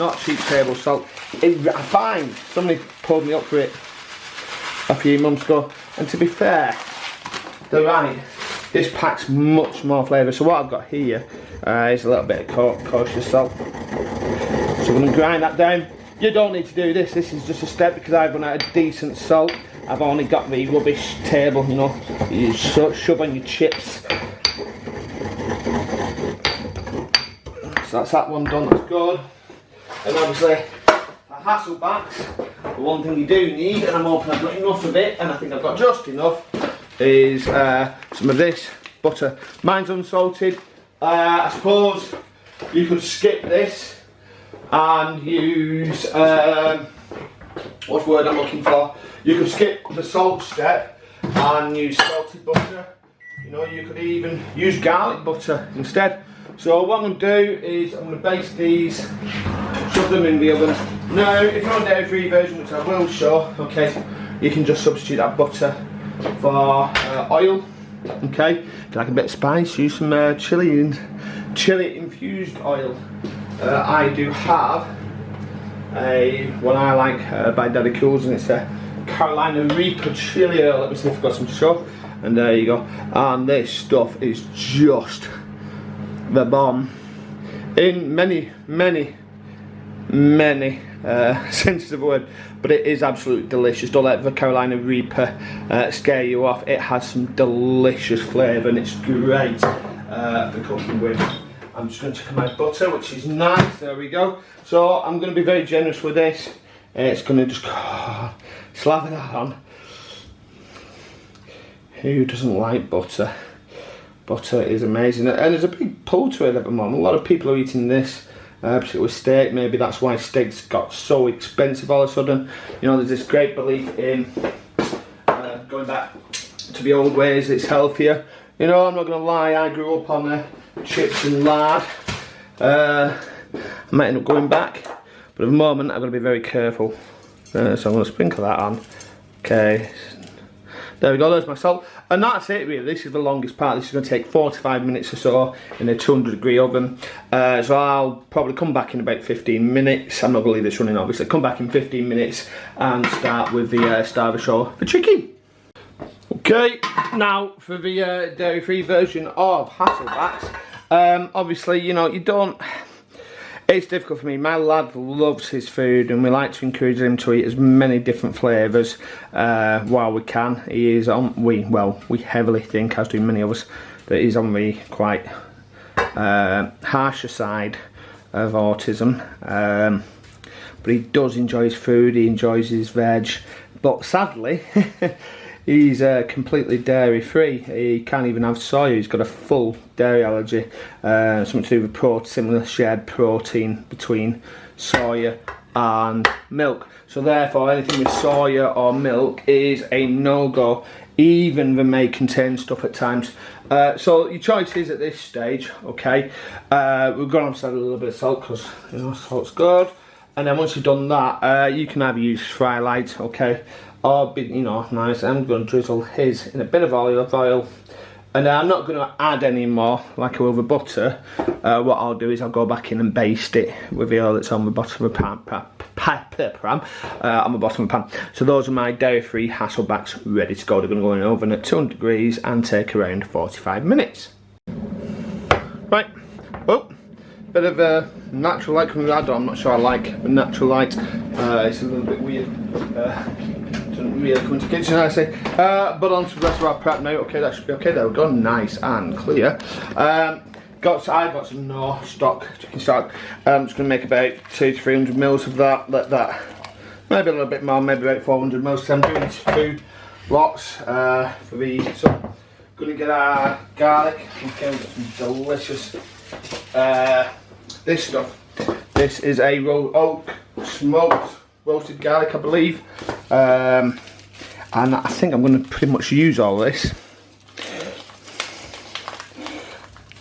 not cheap table salt. I find somebody pulled me up for it a few months ago, and to be fair, they're right. This packs much more flavour. So what I've got here is a little bit of kosher salt. So I'm going to grind that down. You don't need to do this. This is just a step because I've run out of decent salt. I've only got the rubbish table, you know. You shove on your chips. So that's that one done. That's good. And obviously, a Hasselbacks. The one thing you do need, and I'm hoping I've got enough of it, and I think I've got just enough, is some of this butter. Mine's unsalted. I suppose you could skip this and use what's the word I'm looking for? You could skip the salt step and use salted butter. You know, you could even use garlic butter instead. So what I'm going to do is I'm going to baste these, shove them in the oven. Now, if you're on a dairy-free version, which I will show, okay, you can just substitute that butter for oil. Okay, if you like a bit of spice, use some chili infused oil. I do have one I like by Daddy Cools, and it's a Carolina Reaper chili oil. Let me see if I've got some to show. And there you go. And this stuff is just the bomb in many senses of the word, but it is absolutely delicious. Don't let the Carolina Reaper scare you off. It has some delicious flavour and it's great for cooking with. I'm just going to check my butter, which is nice. There we go. So I'm going to be very generous with this. It's going to just slather that on. Who doesn't like butter? Butter is amazing, and there's a big pull to it at the moment. A lot of people are eating this, particularly with steak. Maybe that's why steaks got so expensive all of a sudden. You know, there's this great belief in going back to the old ways. It's healthier. You know, I'm not going to lie. I grew up on chips and lard. I might end up going back, but at the moment I've got to be very careful. So I'm going to sprinkle that on. Okay. There we go, there's my salt. And that's it really, this is the longest part. This is going to take 45 minutes or so in a 200-degree oven. So I'll probably come back in about 15 minutes. I'm not going to leave this running obviously. Come back in 15 minutes and start with the star of the show, the chicken. Okay, now for the dairy-free version of Hasselbacks. Obviously, you know, you don't... It's difficult for me. My lad loves his food, and we like to encourage him to eat as many different flavours while we can. He is on. We heavily think, as do many of us, that he's on the quite harsher side of autism. But he does enjoy his food. He enjoys his veg, but sadly, he's completely dairy free. He can't even have soya. He's got a full dairy allergy. Something to do with similar shared protein between soya and milk. So therefore anything with soya or milk is a no-go. Even they may contain stuff at times. So your choice is at this stage, okay. We're going to add a little bit of salt because, you know, salt's good. And then once you've done that, you can either use fry light, okay, or be, you know, nice. I'm going to drizzle his in a bit of olive oil, and I'm not going to add any more like I will with butter. What I'll do is I'll go back in and baste it with the oil that's on the bottom of the pan, on the bottom of the pan. So those are my dairy-free Hasselbacks ready to go. They're going to go in an oven at 200 degrees and take around 45 minutes. Right. Oh. Bit of a natural light coming out. I'm not sure I like the natural light. It's a little bit weird. Doesn't really come into the kitchen, I say. But on to the rest of our prep now. Okay, that should be okay. There we go, nice and clear. I've got some no stock chicken stock. I'm just going to make about 200 to 300 mils of that. Let that, maybe a little bit more, maybe about 400 mils. So I'm doing 2 lots for these. So I'm going to get our garlic. Okay, we've got some delicious. This stuff. This is a oak smoked roasted garlic, I believe, and I think I'm going to pretty much use all this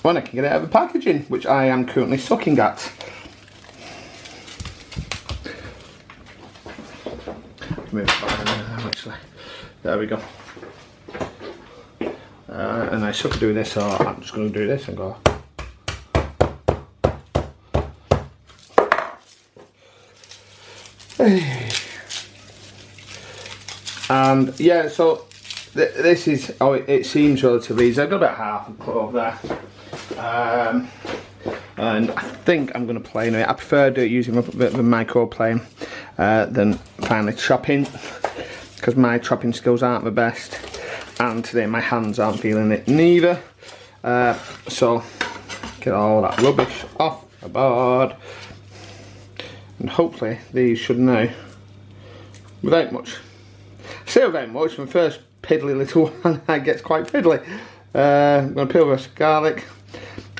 when I can get it out of the packaging, which I am currently sucking at. Actually, there we go. And I should do this, so I'm just going to do this and go. And yeah, so this is, oh, it seems relatively easy. I've got about half and put over there. And I think I'm going to plane it. I prefer do it using a bit of a microplane than finely chopping, because my chopping skills aren't the best, and today my hands aren't feeling it neither. So get all that rubbish off the board, and hopefully these should now, without much, say without much, my first piddly little one that gets quite piddly. I'm going to peel this garlic.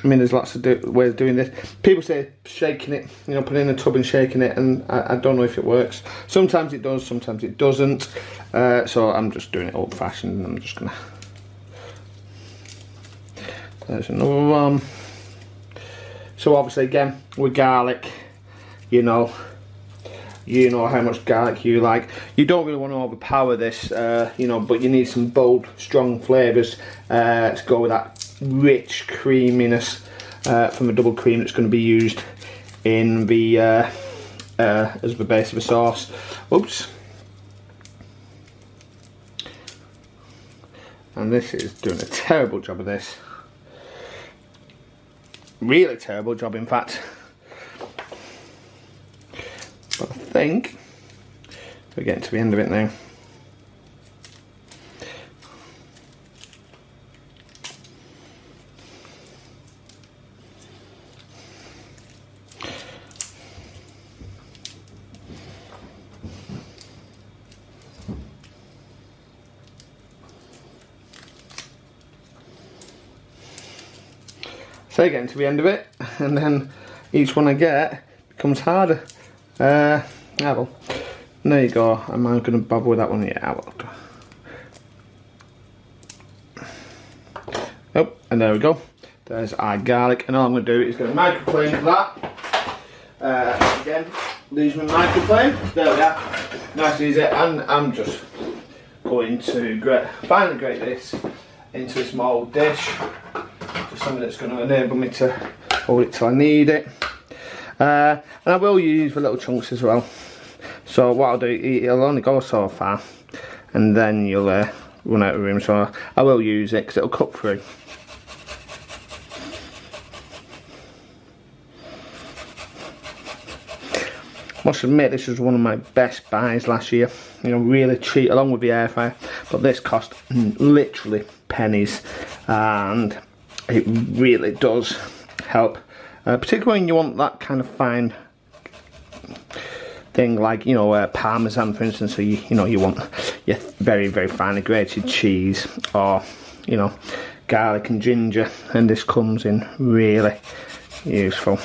I mean, there's lots of ways of doing this. People say shaking it, you know, putting it in a tub and shaking it, and I don't know if it works. Sometimes it does, sometimes it doesn't. So I'm just doing it old fashioned, and I'm just gonna. There's another one. So obviously, again, with garlic, you know how much garlic you like. You don't really want to overpower this, you know, but you need some bold, strong flavours to go with that rich creaminess from a double cream that's going to be used in the as the base of the sauce. Oops. And this is doing a terrible job of this. Really terrible job, in fact. But I think we're getting to the end of it now. So getting to the end of it, and then each one I get becomes harder. Yeah, well, there you go. Am I going to bother with that one? Yeah, I will. Oh, and there we go. There's our garlic, and all I'm going to do is going to microplane that. Again, lose my microplane. There we are. Nice and easy. And I'm just going to finally grate this into a small dish. Just something that's going to enable me to hold it till I need it. And I will use the little chunks as well. So what I'll do, it'll only go so far, and then you'll run out of room. So I will use it because it'll cut through. Must admit, this was one of my best buys last year. You know, really cheap, along with the air fryer. But this cost literally pennies, and it really does help. Particularly when you want that kind of fine thing, like, you know, parmesan, for instance. So you know, you want your very, very finely grated cheese, or, you know, garlic and ginger, and this comes in really useful.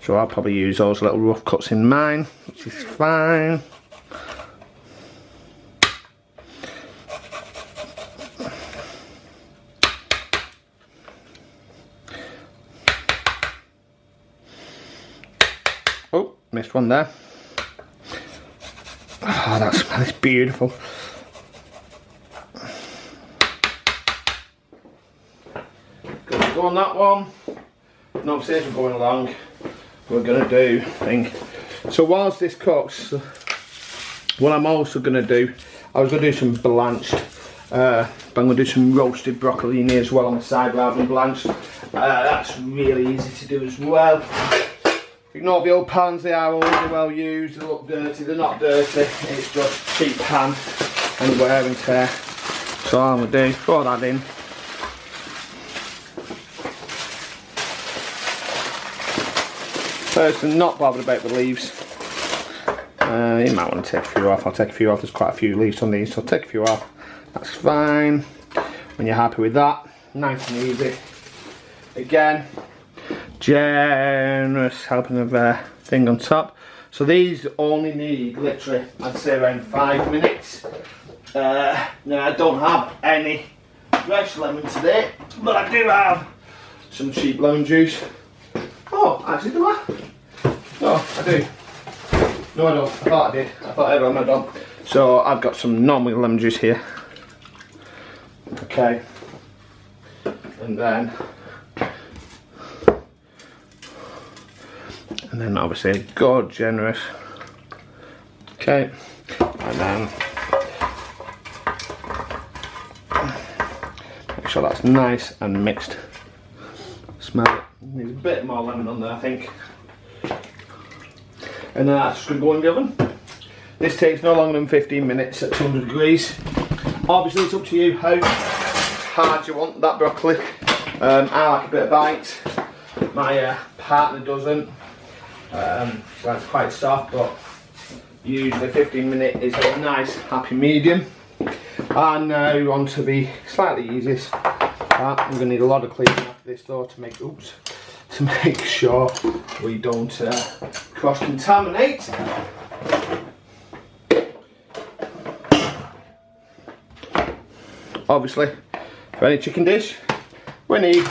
So I'll probably use those little rough cuts in mine, which is fine. Oh, missed one there. Oh, that smell is beautiful. Good to go on that one. And obviously, as we're going along, we're going to do thing. So whilst this cooks, what I'm also going to do, I was going to do some blanched, but I'm going to do some roasted broccolini as well on the side rather than blanched. That's really easy to do as well. Ignore the old pans, they are already well used, they look dirty, they're not dirty, it's just cheap pan and wear and tear. So all I'm going to do, throw that in. First, I'm not bothered about the leaves. You might want to take a few off. I'll take a few off. There's quite a few leaves on these, so I'll take a few off. That's fine. When you're happy with that, nice and easy. Again, generous helping of thing on top. So these only need literally, I'd say, around 5 minutes. Now I don't have any fresh lemon today, but I do have some cheap lemon juice. Oh, actually, do I? No, I do. No, I don't. I thought I did. I thought I don't. So I've got some normal lemon juice here. Okay. And then And then obviously a good generous. Okay, and then make sure that's nice and mixed. Smell it. Needs a bit more lemon on there, I think. And then that's just going to go in the oven. This takes no longer than 15 minutes at 200 degrees. Obviously it's up to you how hard you want that broccoli. I like a bit of bite. My partner doesn't. So that's quite soft, but usually 15 minutes is a nice happy medium. And now on to the slightly easiest part. I'm going to need a lot of cleaning after this though to make sure we don't cross-contaminate. Obviously, for any chicken dish, we need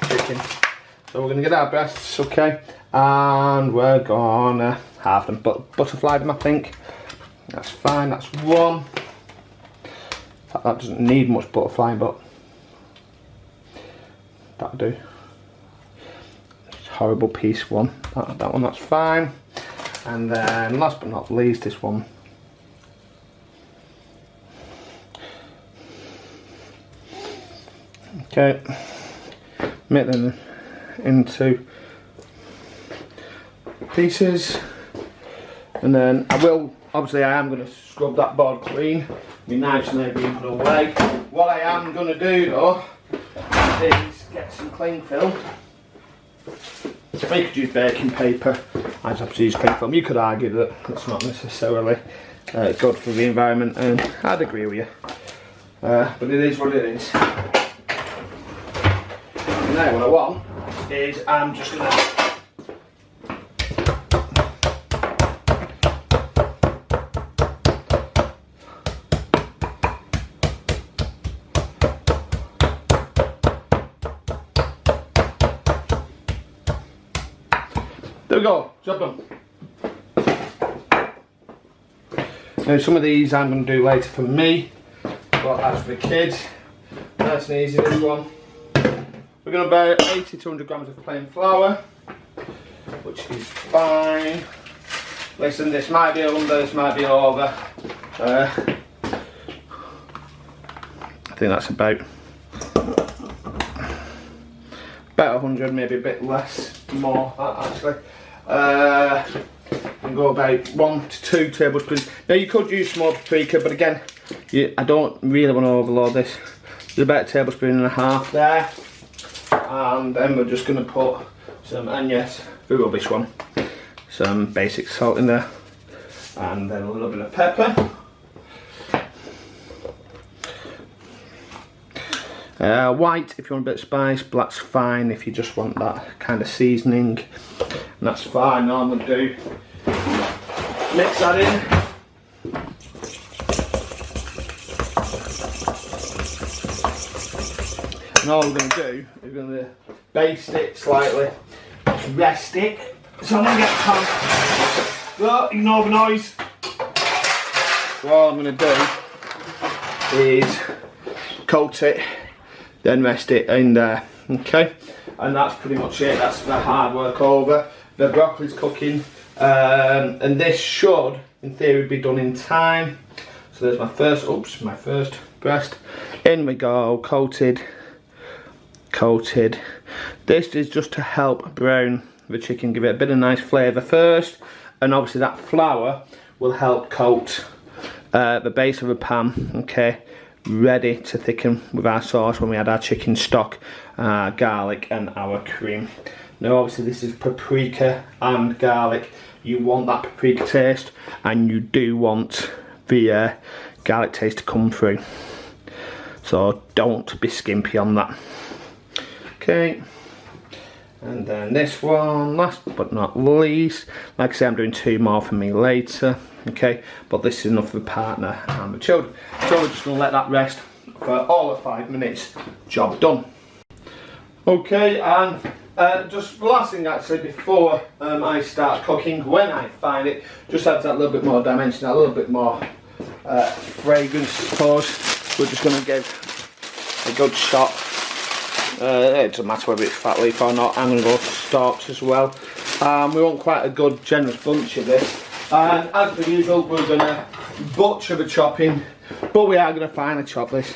chicken. So we're going to get our breasts, okay, and we're gonna halve them, butterfly them, I think. That's fine, that's one. That doesn't need much butterfly, but that'll do. It's a horrible piece one. That one, that's fine. And then last but not least, this one. Okay, make them into pieces, and then I am going to scrub that board clean, be nice and everything put away. What I am going to do though is get some cling film. You could use baking paper, I just have to use cling film. You could argue that it's not necessarily good for the environment, and I'd agree with you, but it is what it is. Now what I want is I'm just going to there we go, job done. Now some of these I'm going to do later for me, but as for the kids, nice and easy this one. We're going to about 80 to 100 grams of plain flour, which is fine. Listen, this might be under, this might be over. I think that's about 100, maybe a bit less, more actually. And go about 1 to 2 tablespoons. Now you could use small paprika, but again, I don't really want to overload this. There's about 1.5 tablespoons there. And then we're just going to put some, and yes, the rubbish one, some basic salt in there, and then a little bit of pepper. White if you want a bit of spice, black's fine if you just want that kind of seasoning, and that's fine. All I'm going to do, mix that in. And all we're going to do is we're going to baste it slightly, rest it. So I'm going to get time. So ignore the noise. So all I'm going to do is coat it, then rest it in there. Okay, and that's pretty much it. That's the hard work over. The broccoli's cooking, and this should, in theory, be done in time. So there's my first breast. In we go, coated. This is just to help brown the chicken, give it a bit of nice flavour first, and obviously that flour will help coat the base of the pan, okay, ready to thicken with our sauce when we add our chicken stock, garlic and our cream. Now obviously this is paprika and garlic. You want that paprika taste, and you do want the garlic taste to come through, so don't be skimpy on that. Okay, and then this one, last but not least, like I say, I'm doing 2 more for me later, okay, but this is enough for the partner and the children. So we're just going to let that rest for all of 5 minutes, job done. Okay, and just the last thing actually before I start cooking, when I find it, just adds that little bit more dimension, a little bit more fragrance, I suppose. We're just going to give a good shot. It doesn't matter whether it's fat leaf or not. I'm going to go for stalks as well. We want quite a good generous bunch of this. And as per usual, we're going to butcher the chopping, but we are going to finely chop this.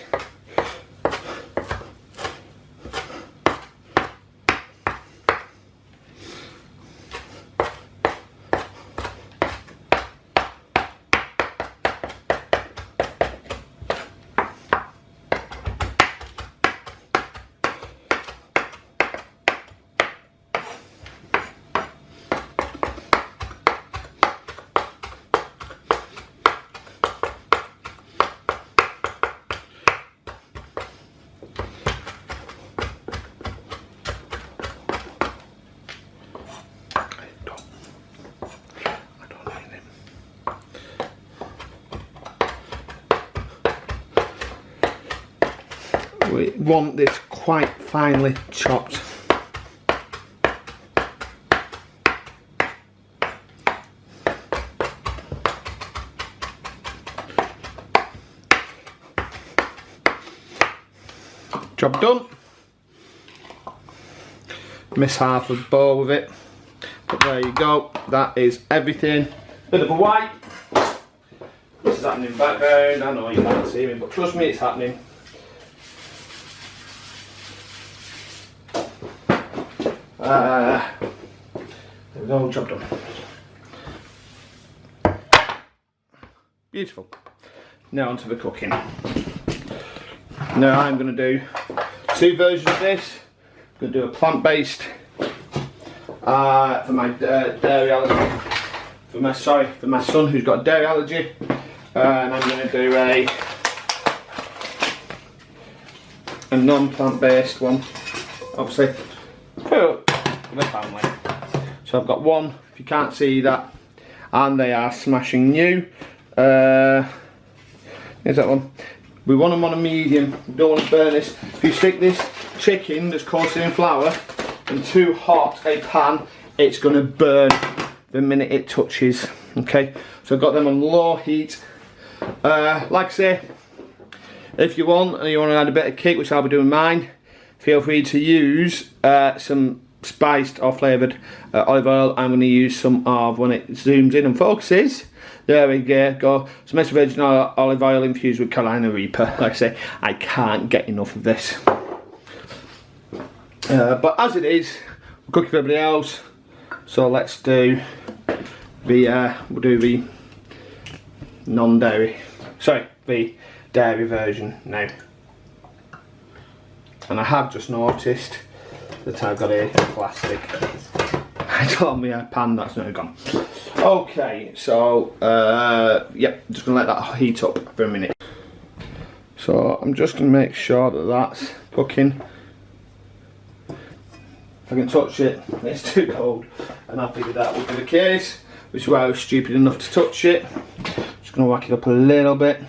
We want this quite finely chopped. Job done. Miss half of the bowl with it, but there you go. That is everything. Bit of a wipe. This is happening background. I know you can't see me, but trust me, it's happening. There we go, job done. Beautiful. Now onto the cooking. Now I'm going to do 2 versions of this. I'm going to do a plant-based for my dairy allergy. For my son who's got a dairy allergy, and I'm going to do a non-plant-based one. Obviously, for the family. So I've got one. If you can't see that, and they are smashing new. Here's that one. We want them on a medium. We don't want to burn this. If you stick this chicken that's coated in flour in too hot a pan, it's going to burn the minute it touches. Okay, so I've got them on low heat. Like I say, if you want and you want to add a bit of kick, which I'll be doing mine, feel free to use some spiced or flavoured olive oil. I'm going to use some of, when it zooms in and focuses, there we go, some extra virgin olive oil infused with Carolina Reaper. Like I say, I can't get enough of this. But as it is, we're cooking for everybody else, so let's do the, we'll do the non-dairy, sorry, the dairy version now. And I have just noticed that I've got a plastic. I told me a pan that's now gone. Okay, so yep, just gonna let that heat up for a minute. So I'm just gonna make sure that that's cooking. If I can touch it, it's too cold, and I figured that would be the case, which is why I was stupid enough to touch it. Just gonna whack it up a little bit.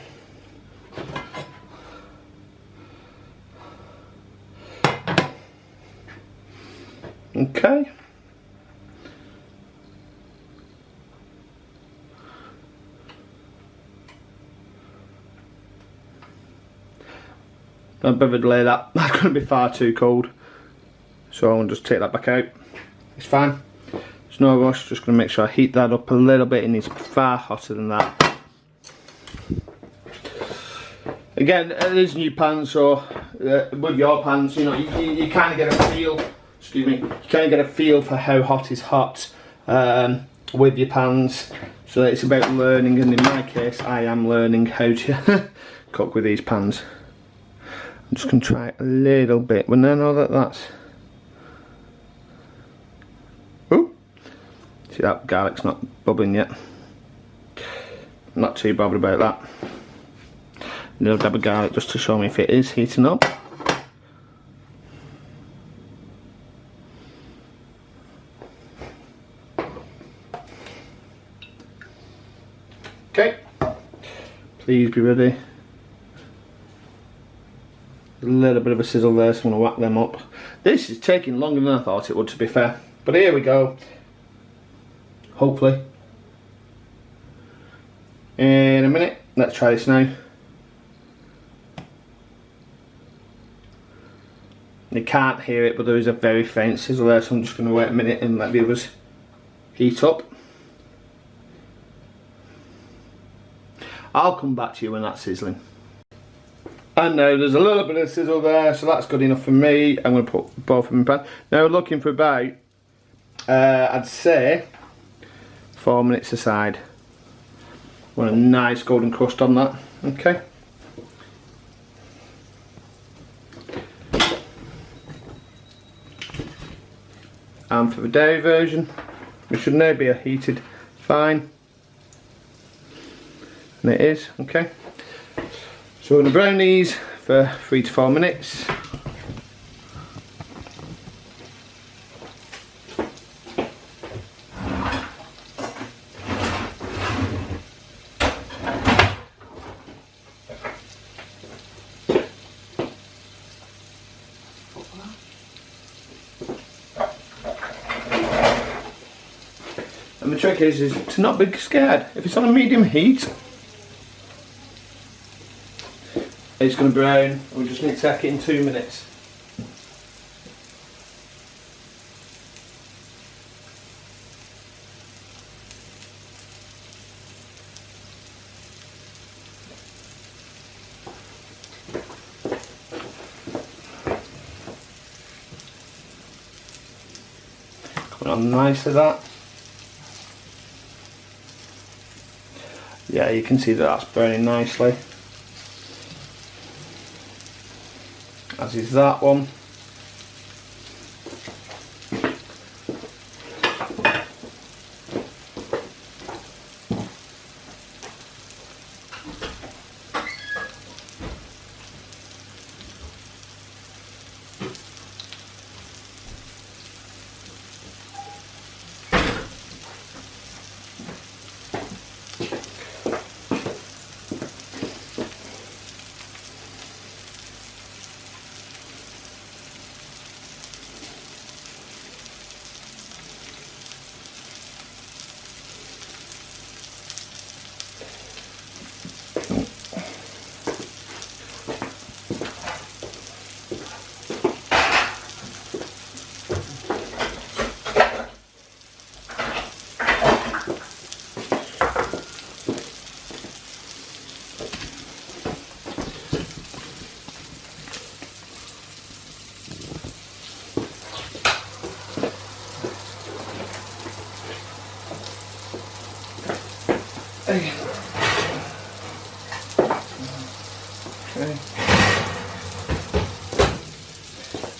Okay. Don't bother delay that. That's going to be far too cold. So I'll just take that back out. It's fine. There's no rush. Just going to make sure I heat that up a little bit. It needs far hotter than that. Again, these new pans, so with your pans, you know, you kind of get a feel. Excuse me. You kind of get a feel for how hot is hot with your pans. So it's about learning, and in my case, I am learning how to cook with these pans. I'm just going to try a little bit when I know that that's... Ooh! See, that garlic's not bubbling yet. I'm not too bothered about that. A little dab of garlic just to show me if it is heating up. Okay, please be ready. A little bit of a sizzle there, so I'm going to whack them up. This is taking longer than I thought it would, to be fair. But here we go. Hopefully. In a minute. Let's try this now. You can't hear it, but there is a very faint sizzle there, so I'm just going to wait a minute and let the others heat up. I'll come back to you when that's sizzling. And now there's a little bit of sizzle there, so that's good enough for me. I'm going to put both of them in the pan. Now we're looking for about, I'd say, 4 minutes aside. Want a nice golden crust on that, okay? And for the dairy version, we should now be heated fine. And it is, okay? So we're going to brown these for 3 to 4 minutes. And the trick is to not be scared. If it's on a medium heat, it's going to brown. We just need to take it in 2 minutes. Coming on nicely, that. Yeah, you can see that that's burning nicely. As is that one. Okay.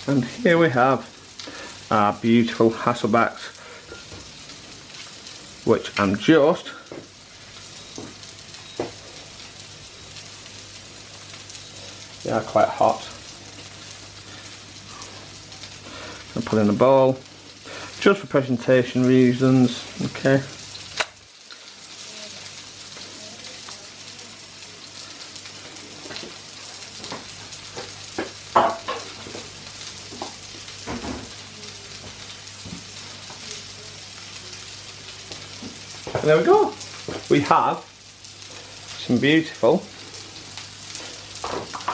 And here we have our beautiful Hasselbacks, which I'm just they are quite hot. I'll put in a bowl just for presentation reasons, okay. And there we go. We have some beautiful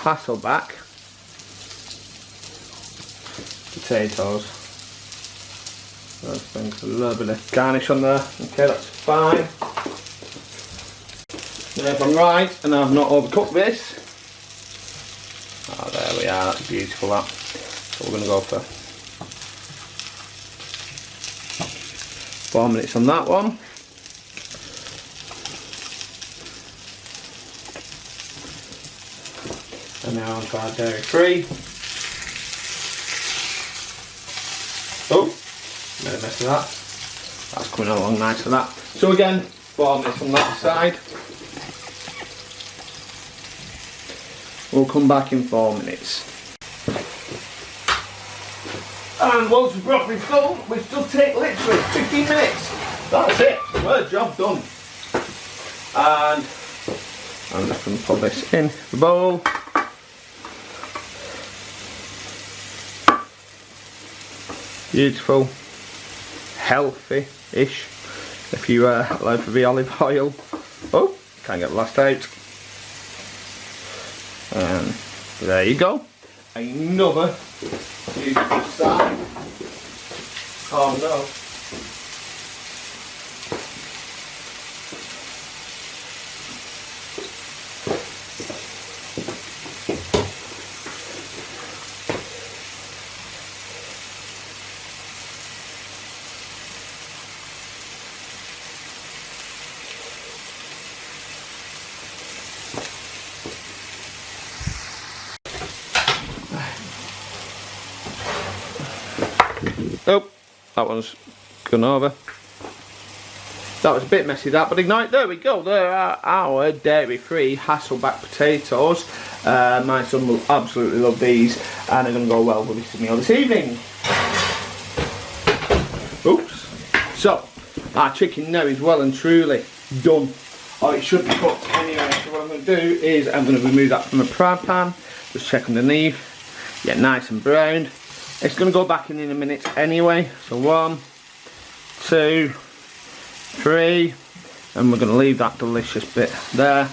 Hasselback potatoes. Let's think a little bit of garnish on there. Okay, that's fine. Now if I'm right and I've not overcooked this, oh there we are, that's beautiful that. So we're going to go for 4 minutes on that one. And now onto our dairy free. Oh, made a mess of that. That's coming along nice for that. So again, 4 minutes on that side. We'll come back in 4 minutes. And once the broccoli's done, we still take literally 15 minutes. That's it. Well, job done. And I'm just going to put this in the bowl. Beautiful, healthy-ish, if you allowed for the olive oil. Oh, can't get the last out. And there you go. Another beautiful side. Oh no. that one's gone over. That was a bit messy, that, but ignite. There we go. There are our dairy-free Hasselback potatoes. My son will absolutely love these, and they're going to go well with this meal this evening. Oops. So, our chicken now is well and truly done. Or it should be cooked anyway. So what I'm going to do is I'm going to remove that from the fry pan. Just check underneath. Yeah, nice and browned. It's going to go back in a minute anyway. So 1, 2, 3, and we're going to leave that delicious bit there.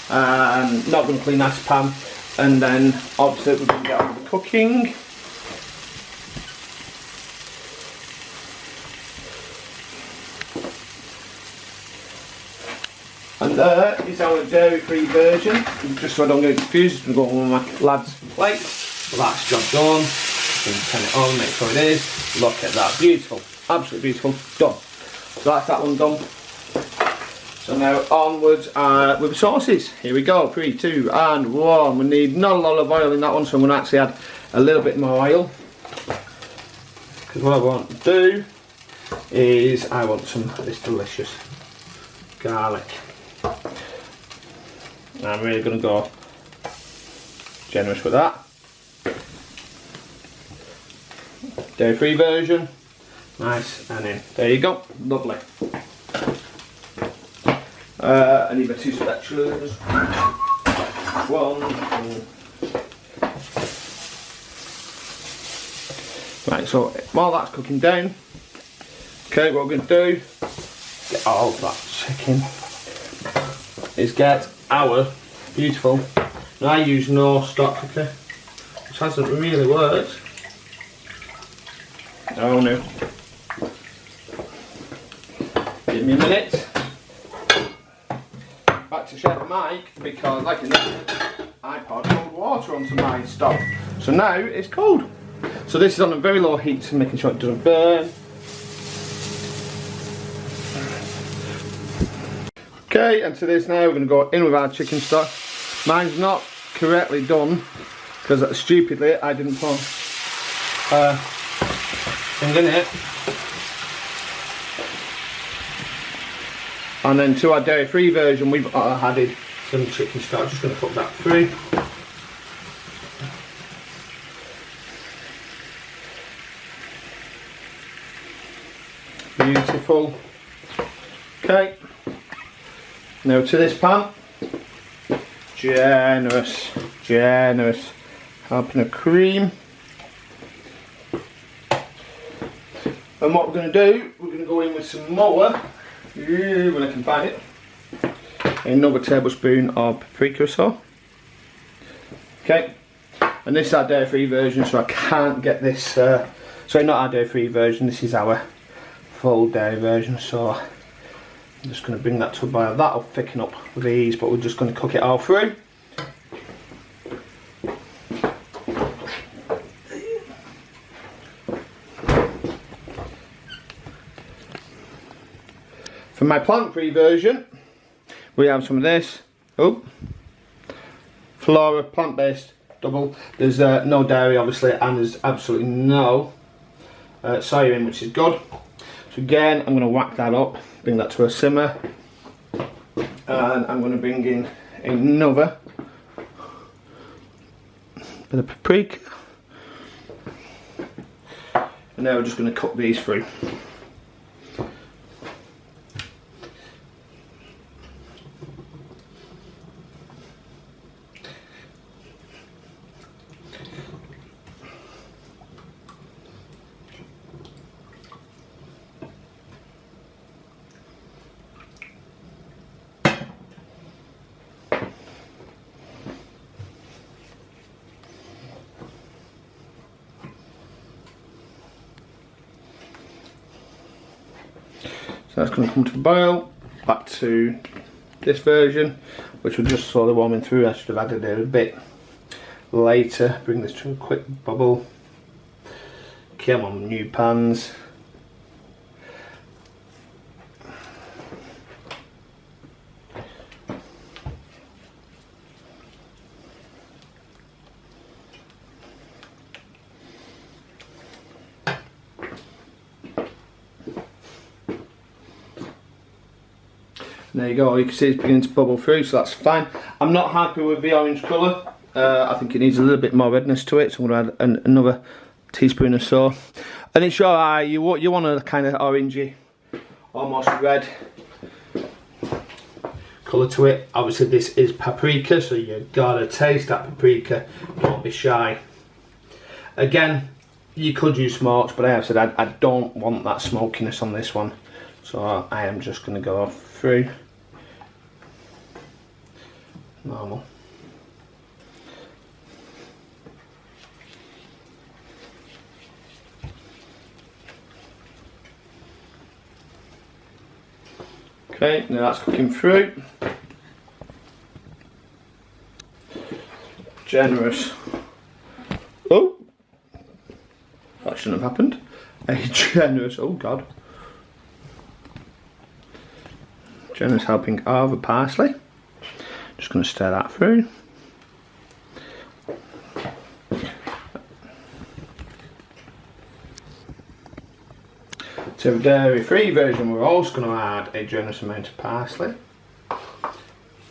Not going to clean that pan, and then obviously we're going to get on with the cooking. And there is our dairy-free version. Just so I don't get confused, I'm going to go on one of my lads' plates. Well, that's job done. I'm going to turn it on, make sure it is. Look at that, beautiful, absolutely beautiful, done. So that's that one done. So now onwards with the sauces. Here we go, 3, 2 and 1. We need not a lot of oil in that one, so I'm going to actually add a little bit more oil. Because what I want to do is I want some of this delicious garlic. I'm really going to go generous with that. Dairy-free version. Nice, and in. There you go, lovely. I need my 2 spatulas. 1. Right, so while that's cooking down, okay, what we're going to do, get all of that chicken, is get our beautiful, and I use no stock cooker, which hasn't really worked. Oh no. Give me a minute. Back to share the mic, because like in this, I poured cold water onto my stove. So now it's cold. So this is on a very low heat, so making sure it doesn't burn. Okay, and to this now we're going to go in with our chicken stock. Mine's not correctly done, because stupidly I didn't put things in it. And then to our dairy-free version, we've added some chicken stock. I'm just going to put that through. Beautiful. Okay. Now to this pan. Generous, generous helping of cream. And what we're going to do, we're going to go in with some more, when I can find it, another tablespoon of paprika or so. Okay, and this is our dairy-free version, so I can't get this, sorry, not our dairy-free version, this is our full dairy version, so I'm just going to bring that to a boil. That'll thicken up with ease, but we're just going to cook it all through. For my plant-free version, we have some of this. Oh, Flora plant-based double. There's no dairy, obviously, and there's absolutely no soya in, which is good. So again, I'm going to whack that up, bring that to a simmer, and I'm going to bring in another bit of paprika. And now we're just going to cook these through. So that's going to come to a boil. Back to this version, which was just slowly warming through. I should have added it a bit later. Bring this to a quick bubble. Okay, I'm on new pans. There you go, you can see it's beginning to bubble through, so that's fine. I'm not happy with the orange colour. I think it needs a little bit more redness to it, so I'm going to add another teaspoon or so. And it's your eye, you want a kind of orangey, almost red colour to it. Obviously this is paprika, so you've got to taste that paprika, don't be shy. Again, you could use smokes, but I have said I don't want that smokiness on this one. So I am just going to go through normal. Okay, now that's cooking through. Generous. Oh! That shouldn't have happened. A generous, oh god. Generous helping of the parsley. Just going to stir that through. To the dairy-free version, we're also going to add a generous amount of parsley.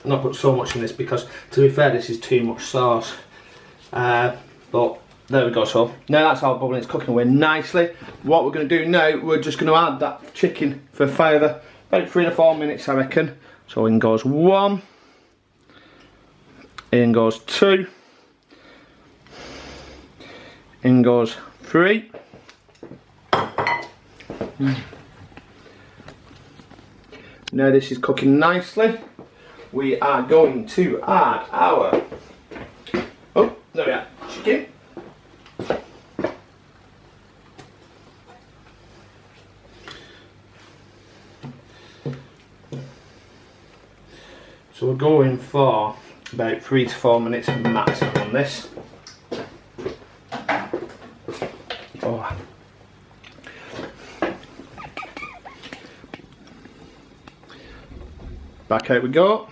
Not put so much in this because, to be fair, this is too much sauce. But there we go. So now that's all bubbling, it's cooking away nicely. What we're going to do now, we're just going to add that chicken for further about 3 to 4 minutes, I reckon. So in goes 1, in goes 2, in goes 3. Now this is cooking nicely. We are going to add our, oh, there we are, chicken. So we're going for about 3 to 4 minutes maximum on this. Oh. Back out we go.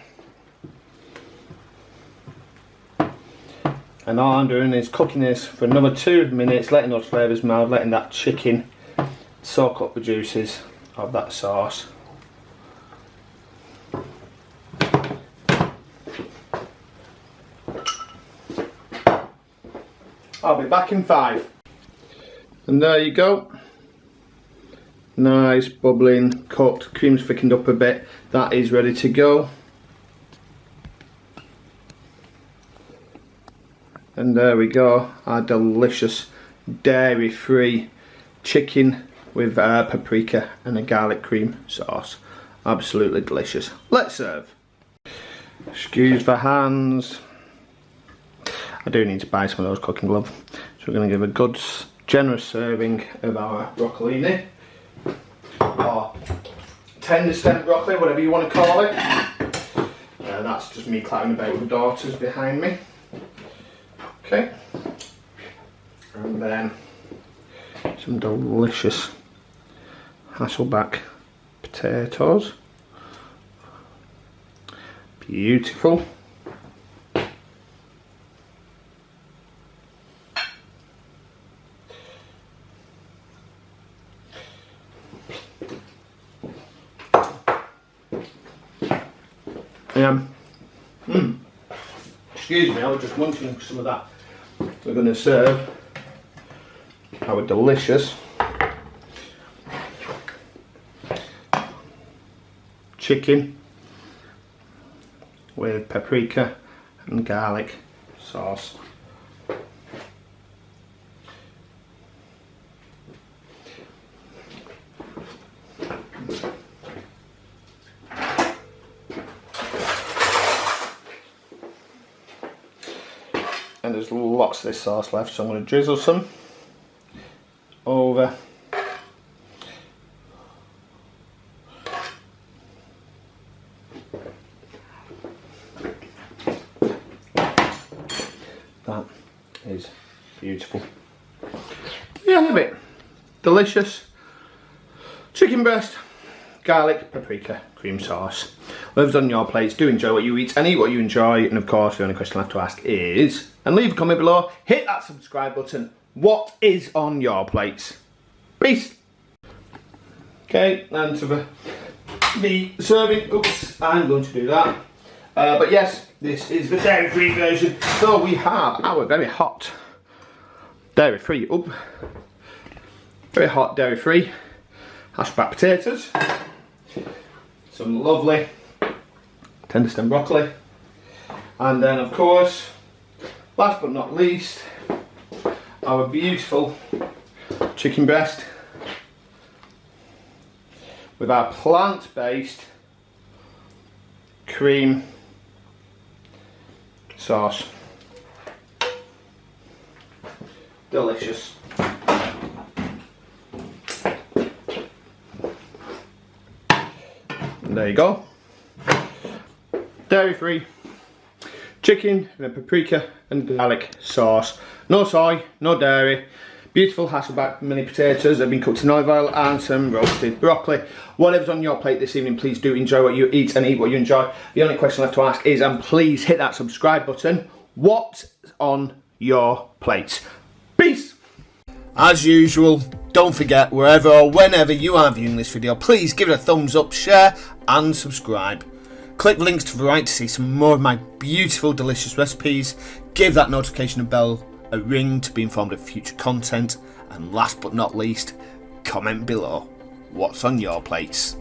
And all I'm doing is cooking this for another 2 minutes, letting those flavours meld, letting that chicken soak up the juices of that sauce. I'll be back in 5. And there you go. Nice, bubbling, cooked, cream's thickened up a bit. That is ready to go. And there we go, our delicious dairy-free chicken with paprika and a garlic cream sauce. Absolutely delicious. Let's serve. Excuse the hands. I do need to buy some of those cooking gloves. So we're going to give a good, generous serving of our broccolini. Or Tenderstem broccoli, whatever you want to call it. That's just me clatting about with the daughters behind me. Okay. And then some delicious Hasselback potatoes. Beautiful. Excuse me, I was just munching some of that. We're going to serve our delicious chicken with paprika and garlic sauce. And there's lots of this sauce left, so I'm going to drizzle some over that. Is beautiful. Yeah, I love it. Delicious chicken breast, garlic, paprika, cream sauce. Whatever's on your plates, do enjoy what you eat and eat what you enjoy. And of course, the only question left to ask is, and leave a comment below, hit that subscribe button. What is on your plates? Peace. Okay, and to the the serving. Oops, I'm going to do that. But yes, this is the dairy-free version. So we have our very hot dairy-free, very hot dairy-free Hasselback potatoes. Some lovely Tenderstem broccoli. And then of course, last but not least, our beautiful chicken breast with our plant-based cream sauce. Delicious. And there you go. Dairy-free chicken and a paprika and garlic sauce. No soy, no dairy. Beautiful Hasselback mini potatoes that have been cooked in olive oil and some roasted broccoli. Whatever's on your plate this evening, please do enjoy what you eat and eat what you enjoy. The only question left to ask is, and please hit that subscribe button, what's on your plate? Peace! As usual, don't forget, wherever or whenever you are viewing this video, please give it a thumbs up, share and subscribe. Click links to the right to see some more of my beautiful, delicious recipes. Give that notification bell a ring to be informed of future content. And last but not least, comment below what's on your plates.